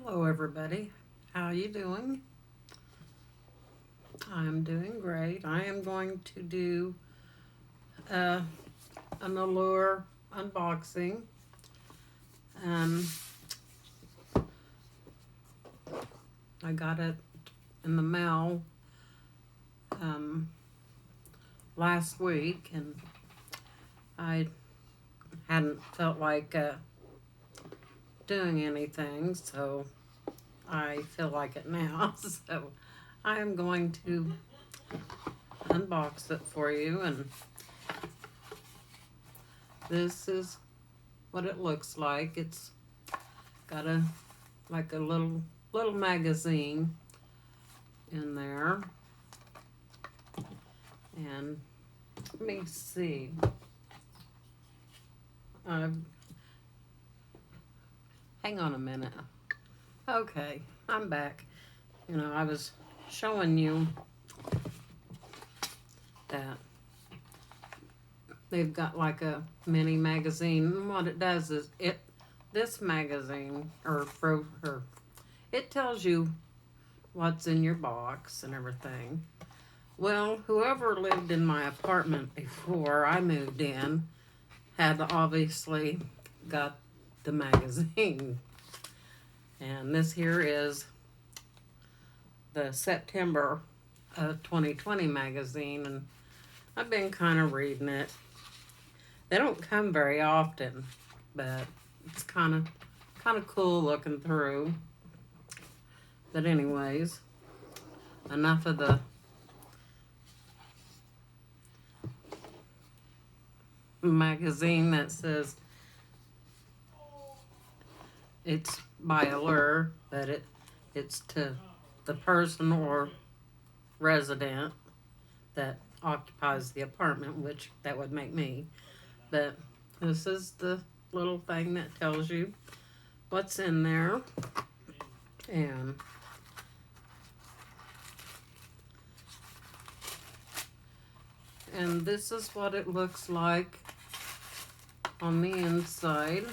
Hello everybody, how you doing? I'm doing great. I am going to do uh, an Allure unboxing. Um, I got it in the mail um, last week and I hadn't felt like doing anything, so I feel like it now. So I am going to unbox it for you, and this is what it looks like. It's got a like a little magazine in there, and let me see. Uh, Hang on a minute. Okay, I'm back. I was showing you that they've got like a mini magazine. And what it does is this magazine it tells you what's in your box and everything. Well, whoever lived in my apartment before I moved in had obviously got the magazine. And this here is the September 2020 magazine, and I've been kind of reading it. They don't come very often, but it's kind of cool looking through. But anyways, enough of the magazine that says it's by Allure, but it's to the person or resident that occupies the apartment, which that would make me. But this is the little thing that tells you what's in there. And this is what it looks like on the inside.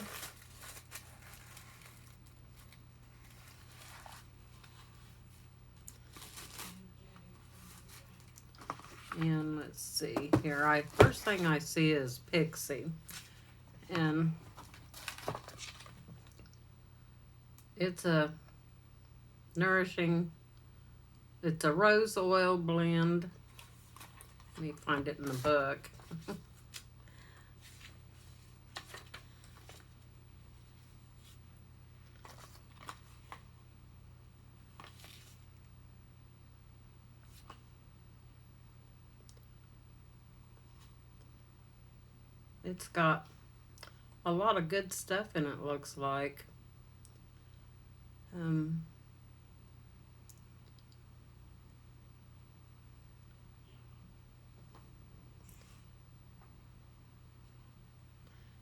And let's see here. First thing I see is Pixie. And it's a it's a rose oil blend. Let me find it in the book. It's got a lot of good stuff in it, looks like.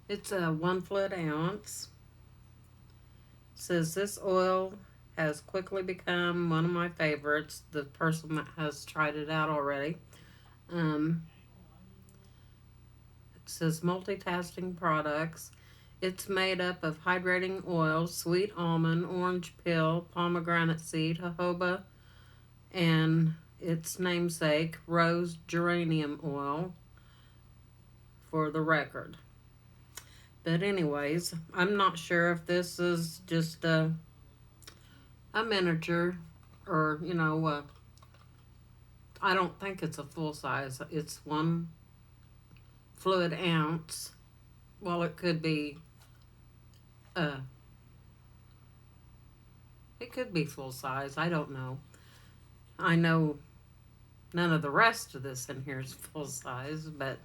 It's a 1 ounce. It says this oil has quickly become one of my favorites. The person that has tried it out already. It says multitasking products. It's made up of hydrating oil, sweet almond, orange peel, pomegranate seed, jojoba, and its namesake, rose geranium oil, for the record. But anyways, I'm not sure if this is just a miniature or, I don't think it's a full size. It's 1 fluid ounce. Well, it could be full size. I don't know. I know none of the rest of this in here is full size, but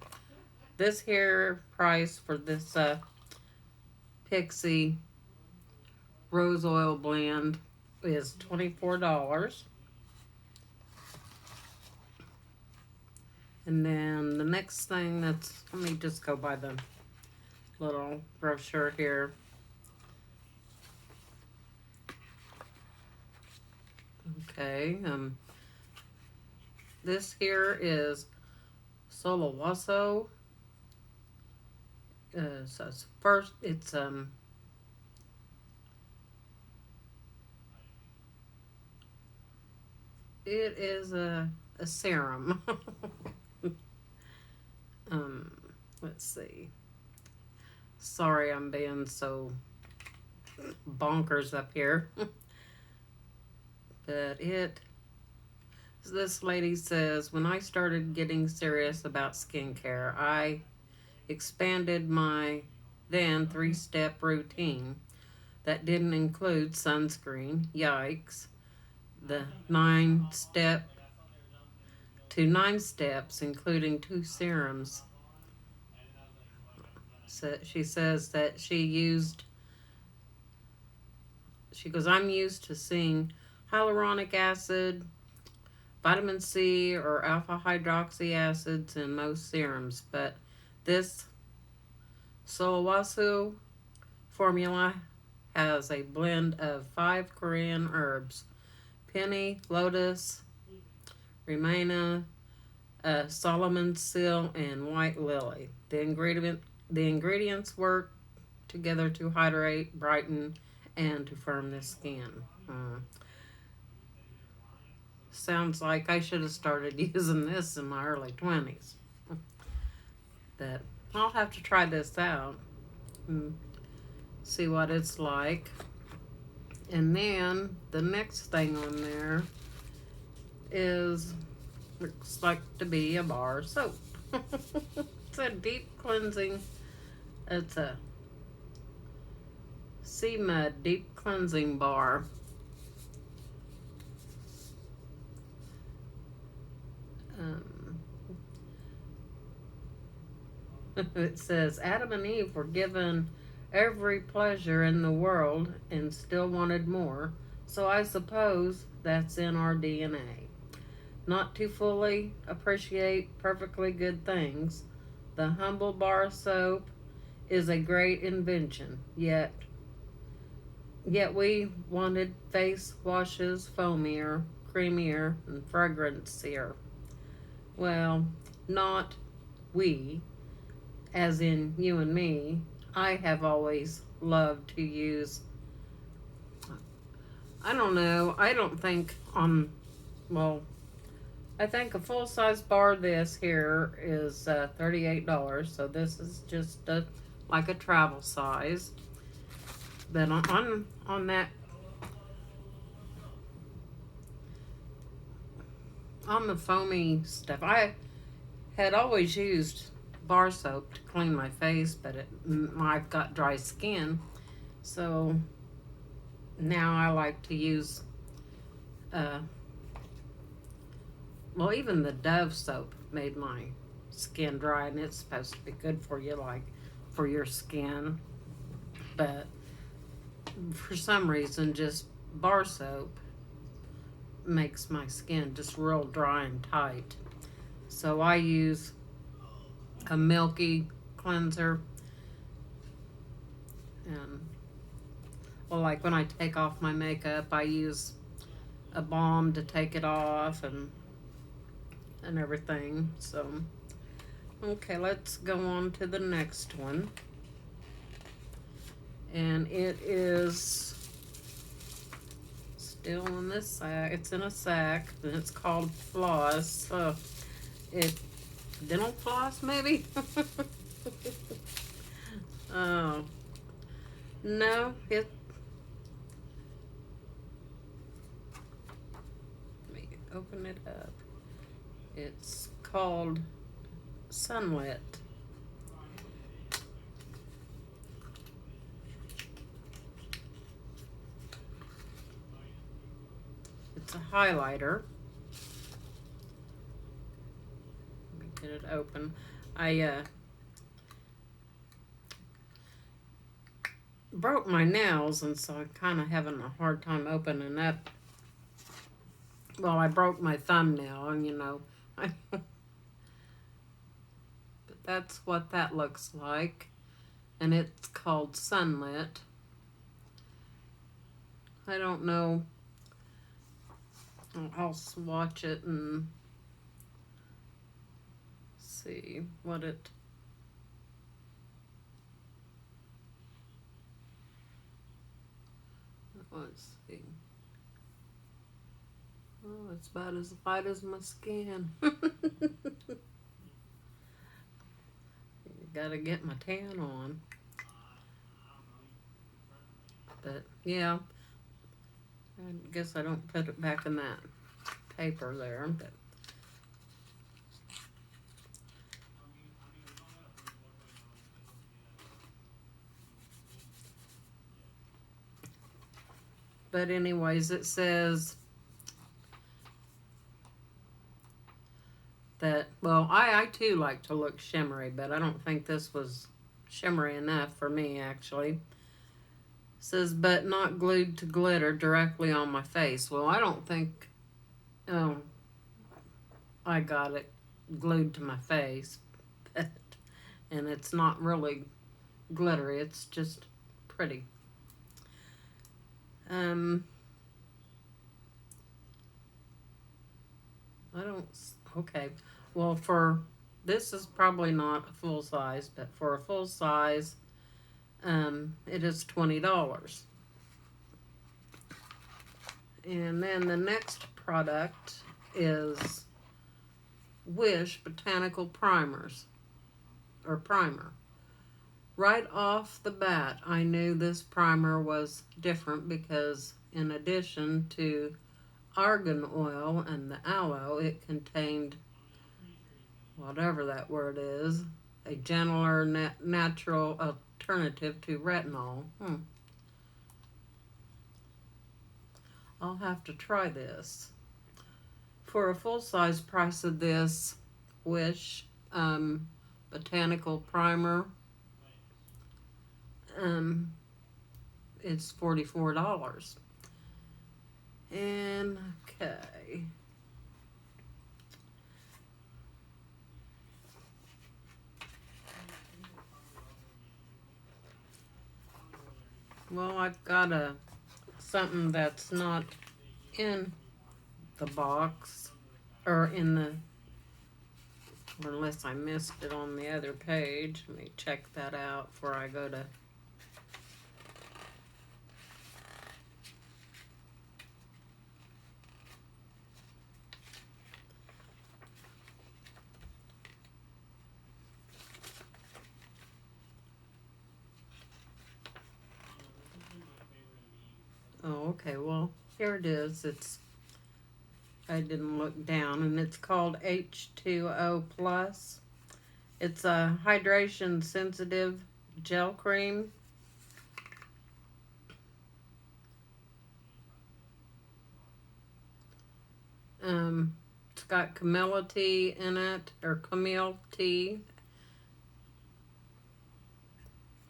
this here price for this Pixie rose oil blend is $24. And then the next thing let me just go by the little brochure here. Okay, this here is Solowaso. So it's It is a serum. um, let's see. Sorry, I'm being so bonkers up here. But this lady says, when I started getting serious about skincare, I expanded my then 3-step routine that didn't include sunscreen. Yikes. The 9 steps, including 2 serums. So she says that she goes, I'm used to seeing hyaluronic acid, vitamin C, or alpha hydroxy acids in most serums, but this Solowasu formula has a blend of 5 Korean herbs: penny, lotus, Romana, Solomon seal, and white lily. The ingredients work together to hydrate, brighten, and to firm the skin. Sounds like I should have started using this in my early 20s. But I'll have to try this out and see what it's like. And then the next thing on there looks like to be a bar soap. It's a deep cleansing. It's a Sea Mud deep cleansing bar. It says Adam and Eve were given every pleasure in the world and still wanted more. So I suppose that's in our DNA. Not to fully appreciate perfectly good things, the humble bar soap is a great invention. Yet we wanted face washes foamier, creamier, and fragrancier. Well, not we, as in you and me. I have always loved to use, I don't know, I don't think I think a full-size bar this here is $38, so this is just like a travel size. But on that, on the foamy stuff, I had always used bar soap to clean my face, but I've got dry skin, so now I like to use even the Dove soap made my skin dry, and it's supposed to be good for you, like for your skin, but for some reason just bar soap makes my skin just real dry and tight. So I use a milky cleanser, and like when I take off my makeup, I use a balm to take it off and everything. So okay, let's go on to the next one, and it is still in this sack. It's in a sack, and it's called Floss. Dental floss, maybe? Oh, no, let me open it up. It's called Sunlit. It's a highlighter. Let me get it open. I broke my nails, and so I'm kind of having a hard time opening up. Well, I broke my thumbnail, and but that's what that looks like, and it's called Sunlit. I don't know. I'll swatch it and see what it. Let's see. Oh, it's about as white as my skin. Gotta get my tan on. But yeah, I guess I don't put it back in that paper there. But anyways, it says that, well, I too like to look shimmery, but I don't think this was shimmery enough for me, actually. It says, but not glued to glitter directly on my face. Well, I don't think I got it glued to my face, but, and it's not really glittery, it's just pretty. I don't, okay. Well, this is probably not a full size, but for a full size, it is $20. And then the next product is Wish Botanical Primers, or Primer. Right off the bat, I knew this primer was different because in addition to argan oil and the aloe, it contained whatever that word is, a gentler natural alternative to retinol. I'll have to try this. For a full-size price of this Wish Botanical Primer, it's $44. And okay. Well, I've got something that's not in the box, or unless I missed it on the other page. Let me check that out before I go to. Oh, okay, well, here it is. I didn't look down, and it's called H2O Plus. It's a hydration sensitive gel cream. It's got camellia tea in it, or camille tea.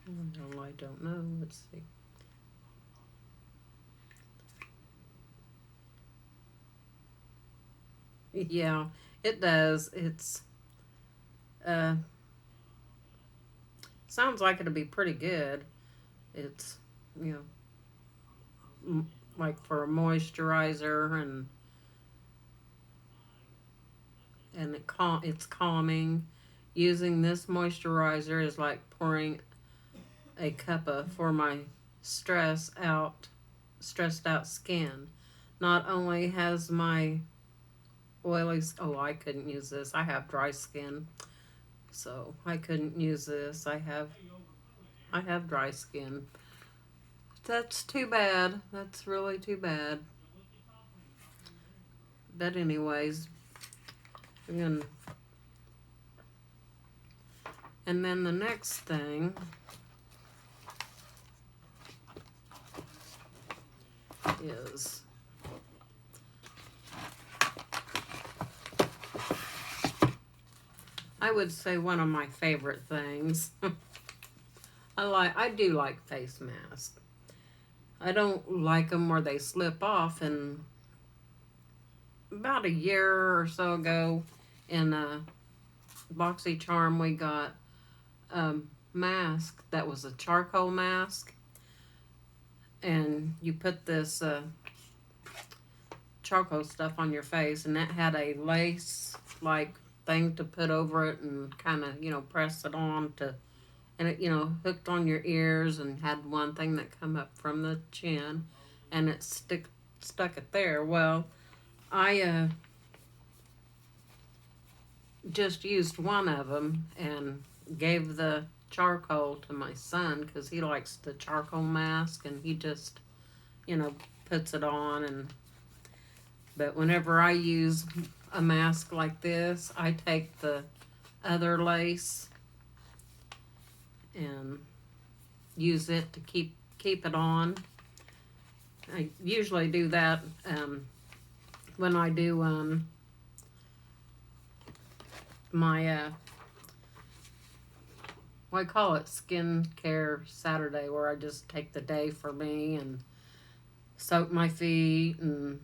No, I don't know. Let's see. Yeah, it does. It's sounds like it'll be pretty good. It's, you know, like for a moisturizer, and it's calming. Using this moisturizer is like pouring a cuppa for my stressed out skin. Not only has my I couldn't use this. I have dry skin, so I couldn't use this. I have dry skin. That's too bad. That's really too bad. But anyways, and then the next thing is I would say one of my favorite things. I do like face masks. I don't like them where they slip off. And about a year or so ago, in a BoxyCharm, we got a mask that was a charcoal mask, and you put this charcoal stuff on your face, and that had a lace like thing to put over it and kind of, press it on and it, hooked on your ears, and had one thing that come up from the chin, and it stuck it there. Well, I just used one of them and gave the charcoal to my son because he likes the charcoal mask, and he just, puts it on. And but whenever I use a mask like this, I take the other lace and use it to keep it on. I usually do that when I do my I call it skincare Saturday, where I just take the day for me and soak my feet and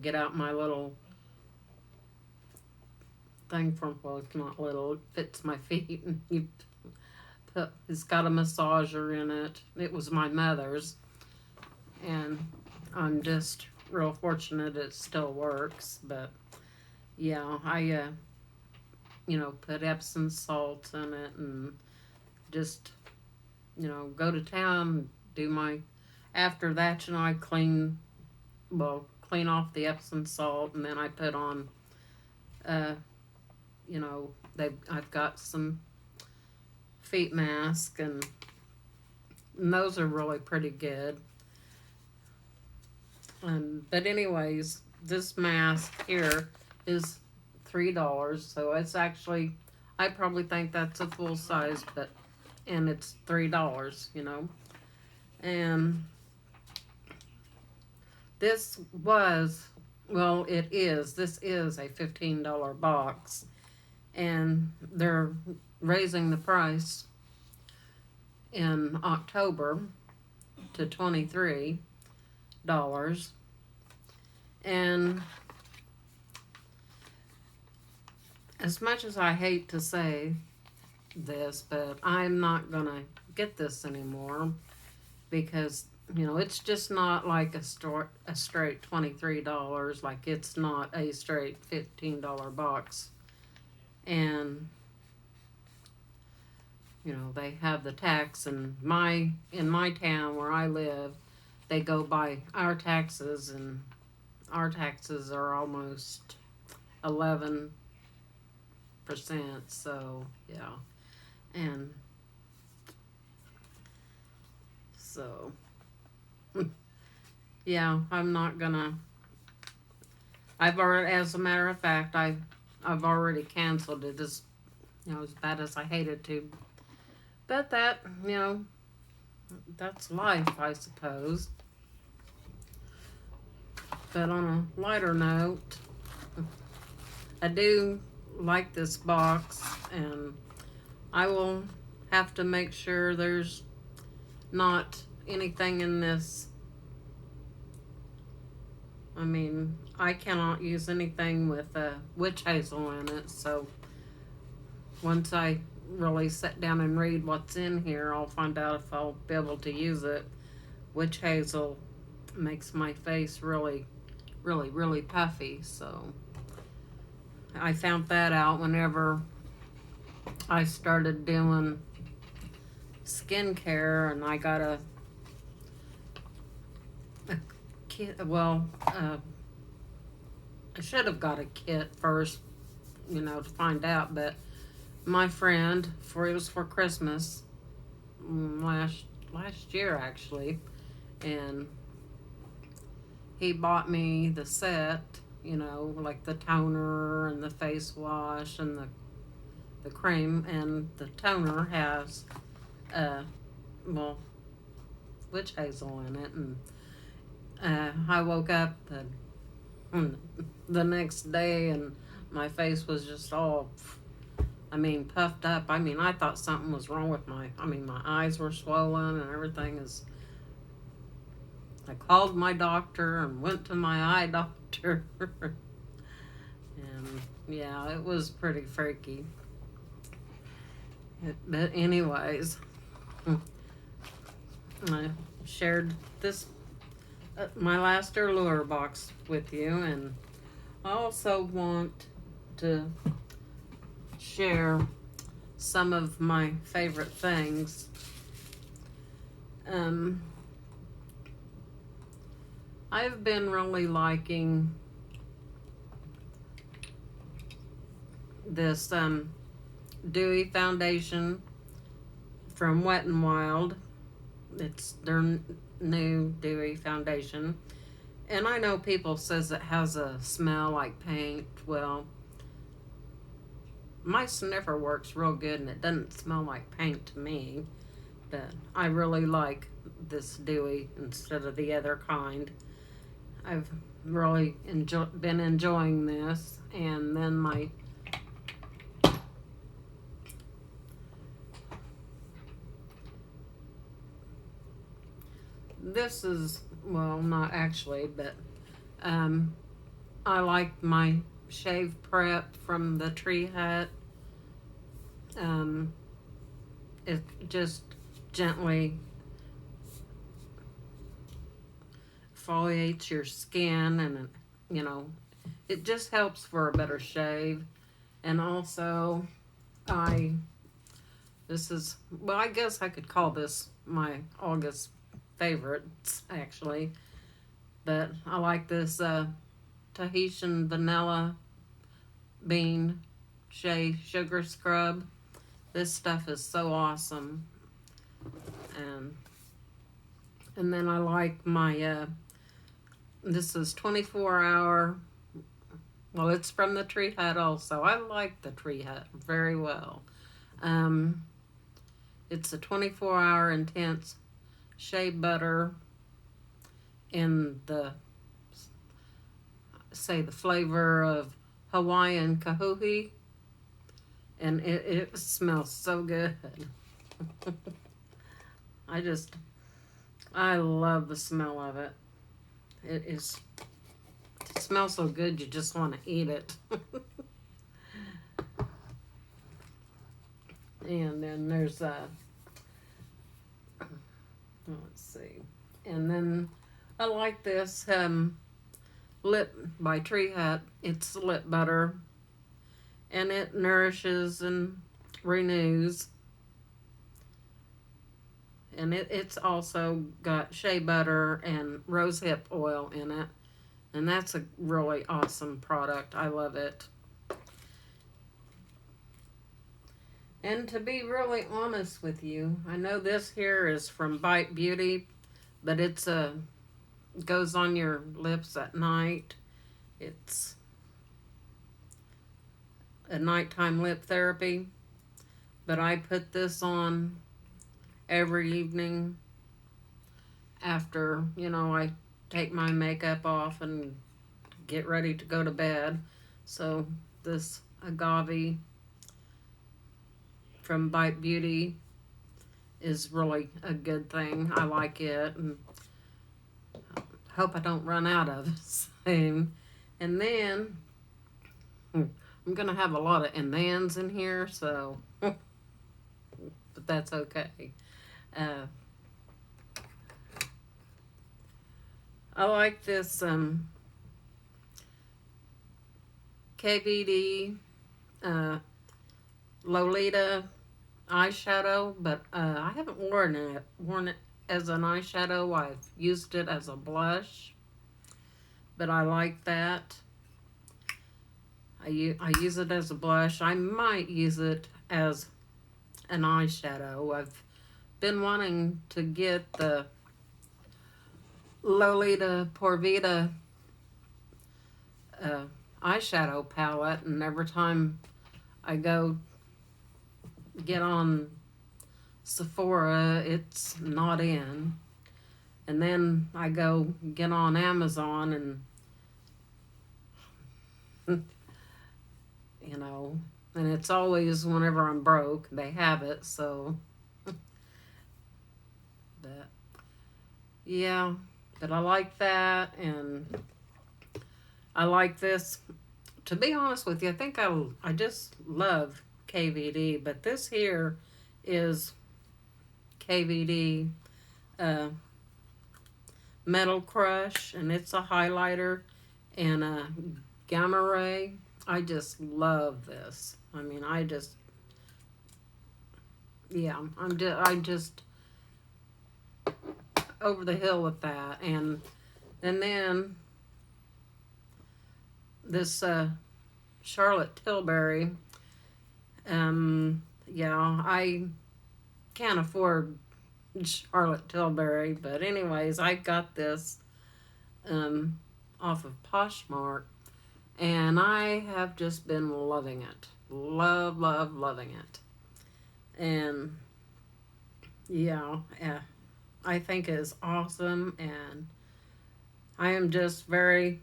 get out my little thing from, well, it's not little, it fits my feet, and it's got a massager in it. It was my mother's, and I'm just real fortunate it still works. But yeah, I put Epsom salt in it and just go to town, do my, after that, I clean off the Epsom salt, and then I put on I've got some feet mask, and those are really pretty good. But anyways, this mask here is $3, so it's actually, I probably think that's a full size, and it's $3, and this is a $15 box, and they're raising the price in October to $23. And as much as I hate to say this, but I'm not gonna get this anymore, because it's just not like a straight $23. Like, it's not a straight $15 box. And they have the tax, and in my town where I live, they go by our taxes, and our taxes are almost 11%. So yeah, and so yeah, I'm not gonna. I've already, as a matter of fact, I've already canceled it. As as bad as I hated to, but that that's life, I suppose. But on a lighter note, I do like this box, and I will have to make sure there's not anything in this. I mean, I cannot use anything with witch hazel in it, so once I really sit down and read what's in here, I'll find out if I'll be able to use it. Witch hazel makes my face really, really, really puffy, so I found that out whenever I started doing skincare, and I got a kit. Well, I should have got a kit first, to find out. But my friend, it was for Christmas last year actually, and he bought me the set. Like the toner and the face wash and the cream, and the toner has witch hazel in it. And I woke up the next day, and my face was just all, puffed up. I thought something was wrong with my eyes were swollen and everything. I called my doctor and went to my eye doctor. And yeah, it was pretty freaky. But anyways, I shared this, my last Allure box with you, and I also want to share some of my favorite things. I've been really liking this dewy foundation from Wet n Wild. It's their new dewy foundation. And I know people says it has a smell like paint. Well, my sniffer works real good and it doesn't smell like paint to me. But I really like this dewy instead of the other kind. I've really been enjoying this. And then this is, well, not actually, but I like my shave prep from the Tree Hut. It just gently exfoliates your skin, and it just helps for a better shave. And also, this is, well, I guess I could call this my August favorites, actually. But I like this Tahitian vanilla bean shea sugar scrub. This stuff is so awesome. And then I like my, this is 24-hour, well, it's from the Tree Hut also. I like the Tree Hut very well. It's a 24-hour intense shea butter in the flavor of Hawaiian kahuhi, and it smells so good. I love the smell of it. It smells so good you just want to eat it. And then there's let's see. And then I like this lip by Tree Hut. It's lip butter, and it nourishes and renews. And it's also got shea butter and rosehip oil in it. And that's a really awesome product. I love it. And to be really honest with you, I know this here is from Bite Beauty, but it's goes on your lips at night. It's a nighttime lip therapy. But I put this on every evening after, I take my makeup off and get ready to go to bed. So this agave from Bite Beauty is really a good thing. I like it, and hope I don't run out of it soon. And then I'm gonna have a lot of and thens in here, so but that's okay. I like this KVD Lolita eyeshadow, but I haven't worn it as an eyeshadow. I've used it as a blush, but I like that. I use it as a blush. I might use it as an eyeshadow. I've been wanting to get the Lolita Porvita eyeshadow palette, and every time I go get on Sephora, it's not in. And then I go get on Amazon, and and it's always whenever I'm broke, they have it, so but yeah, but I like that. And I like this. To be honest with you, I think I just love KVD, but this here is KVD Metal Crush, and it's a highlighter and a gamma ray. I just love this. I mean, I just over the hill with that. And then this Charlotte Tilbury Yeah, I can't afford Charlotte Tilbury, but anyways, I got this um, off of Poshmark, and I have just been loving it. Loving it. And yeah, I think it is awesome, and I am just very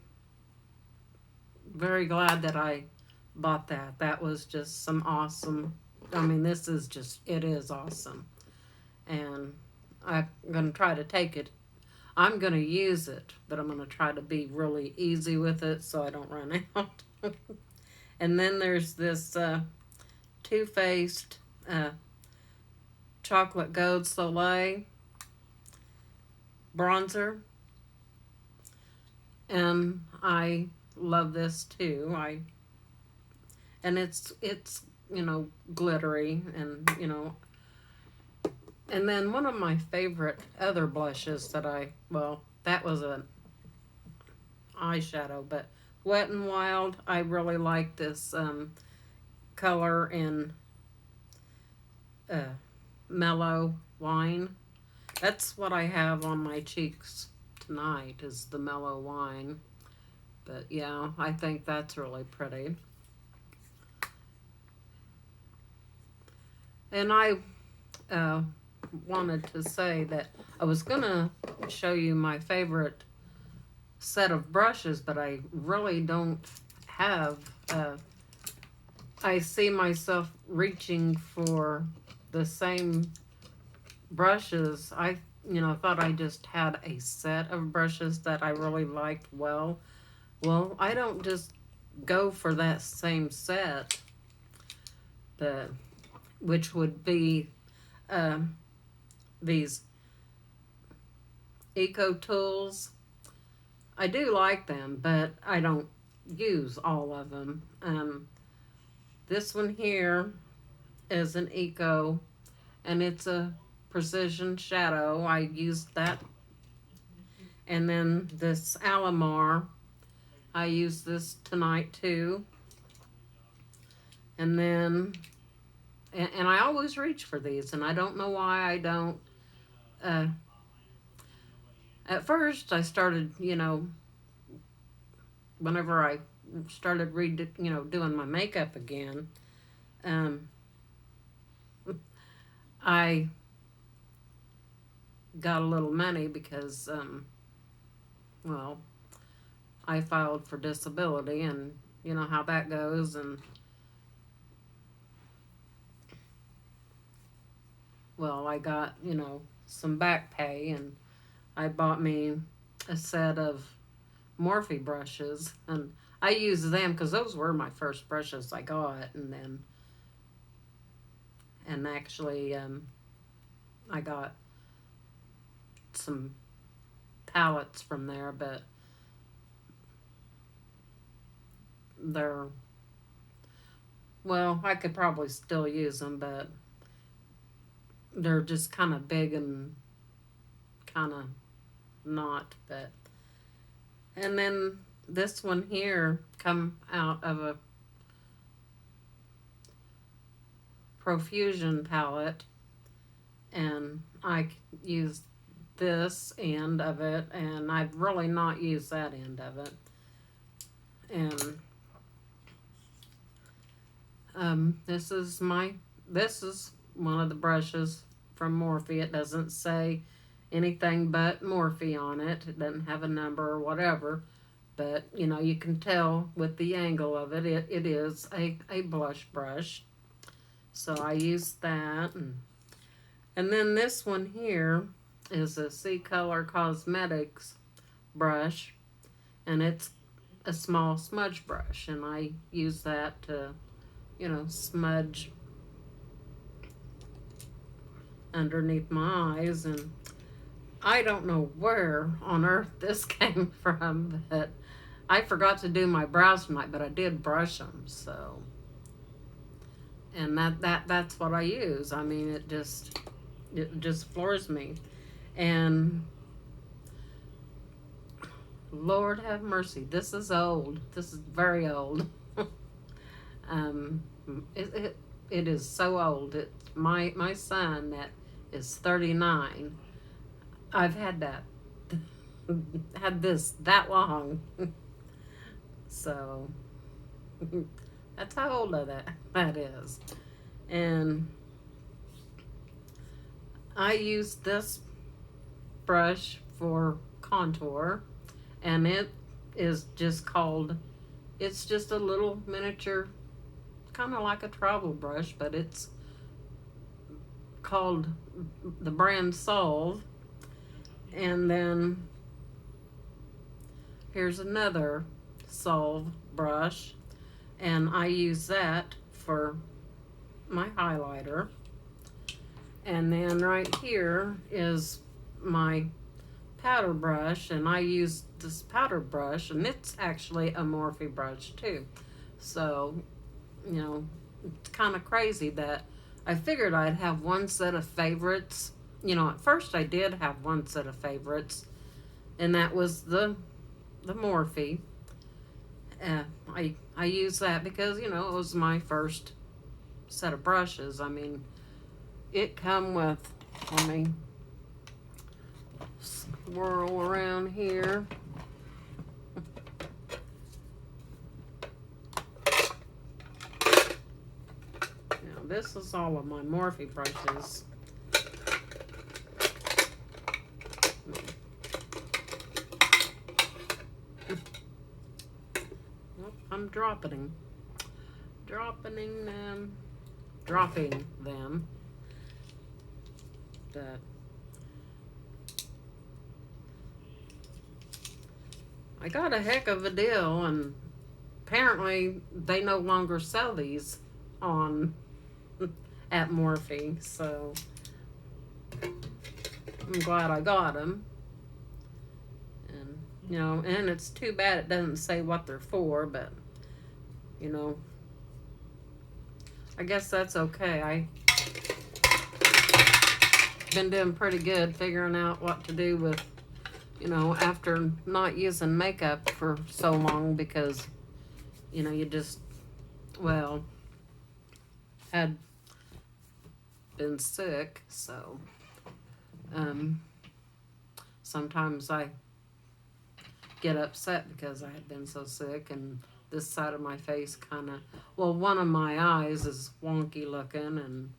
glad that I bought that. That was just some awesome. I mean, it is awesome. And I'm going to try to take it. I'm going to use it, but I'm going to try to be really easy with it so I don't run out. And then there's this Too Faced uh, Chocolate Gold Soleil bronzer. And I love this too. And it's glittery, and and then one of my favorite other blushes that was an eyeshadow, but Wet n Wild, I really like this color in uh, Mellow Wine. That's what I have on my cheeks tonight, is the Mellow Wine. But yeah, I think that's really pretty. And I uh, wanted to say that I was going to show you my favorite set of brushes, but I really don't have. I see myself reaching for the same brushes. Thought I just had a set of brushes that I really liked well. Well, I don't just go for that same set, but which would be these Eco Tools. I do like them, but I don't use all of them. This one here is an Eco, and it's a precision shadow. I used that. And then this Allure, I use this tonight too. And then, and I always reach for these, and I don't know why I don't. At first, I started, whenever I started doing my makeup again, I got a little money because, I filed for disability, and you know how that goes, and I got, some back pay, and I bought me a set of Morphe brushes, and I use them because those were my first brushes I got, and actually I got some palettes from there, but I could probably still use them, but they're just kind of big and kind of not. But and then this one here come out of a Profusion palette, and I use this end of it, and I've really not used that end of it. And this is one of the brushes from Morphe. It doesn't say anything but Morphe on it. It doesn't have a number or whatever, but you can tell with the angle of it, it is a blush brush. So I used that, and then this one here is a C Color Cosmetics brush, and it's a small smudge brush, and I use that to smudge underneath my eyes. And I don't know where on earth this came from, but I forgot to do my brows tonight, but I did brush them, so. And that's what I use. I mean, it just floors me. And Lord have mercy, this is old. This is very old. It it is so old. It's my son that is 39. I've had that had this that long. So that's how old of that is. And I use this brush for contour, and it is just called, it's just a little miniature, kind of like a travel brush, but it's called the brand Solve. And then here's another Solve brush, and I use that for my highlighter. And then right here is my powder brush, and I use this powder brush, and it's actually a Morphe brush too. So, you know, it's kind of crazy that I figured I'd have one set of favorites. You know, at first I did have one set of favorites, and that was the Morphe. I use that because, you know, it was my first set of brushes. I mean, it come with, let me swirl around here. Now, this is all of my Morphe brushes. I'm dropping them. But I got a heck of a deal, and apparently they no longer sell these on at Morphe, so I'm glad I got them. And, you know, and it's too bad it doesn't say what they're for, but, you know, I guess that's okay. I've been doing pretty good figuring out what to do with, you know, after not using makeup for so long, because, you know, you just, well, had been sick, so sometimes I get upset because I had been so sick, and this side of my face kind of, well, one of my eyes is wonky looking, and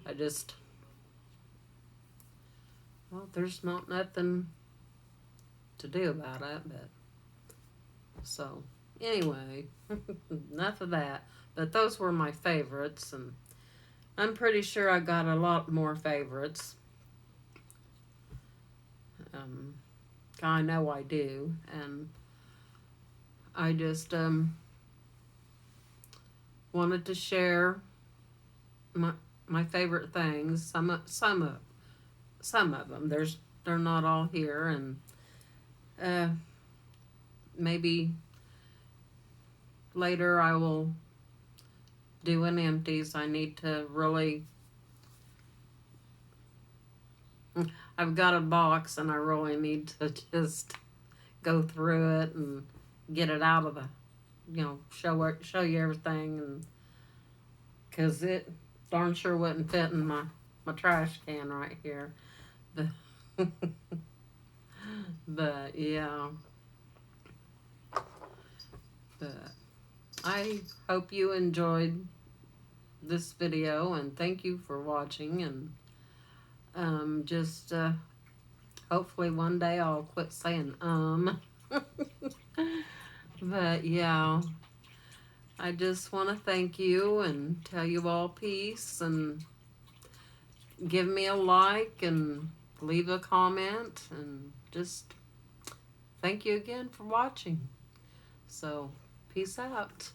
I just, well, there's not nothing to do about it, but, so, anyway, enough of that. But those were my favorites, and I'm pretty sure I got a lot more favorites. I know I do, and I just wanted to share my favorite things. Some of them. They're not all here, and maybe later I will do an empties. I need to really, I've got a box, and I really need to just go through it and get it out of the, you know, show you everything, and because it darn sure wouldn't fit in my trash can right here. But, but yeah. But I hope you enjoyed this video, and thank you for watching, and just hopefully one day I'll quit saying but yeah, I just want to thank you and tell you all peace, and give me a like and leave a comment, and just thank you again for watching. So peace out.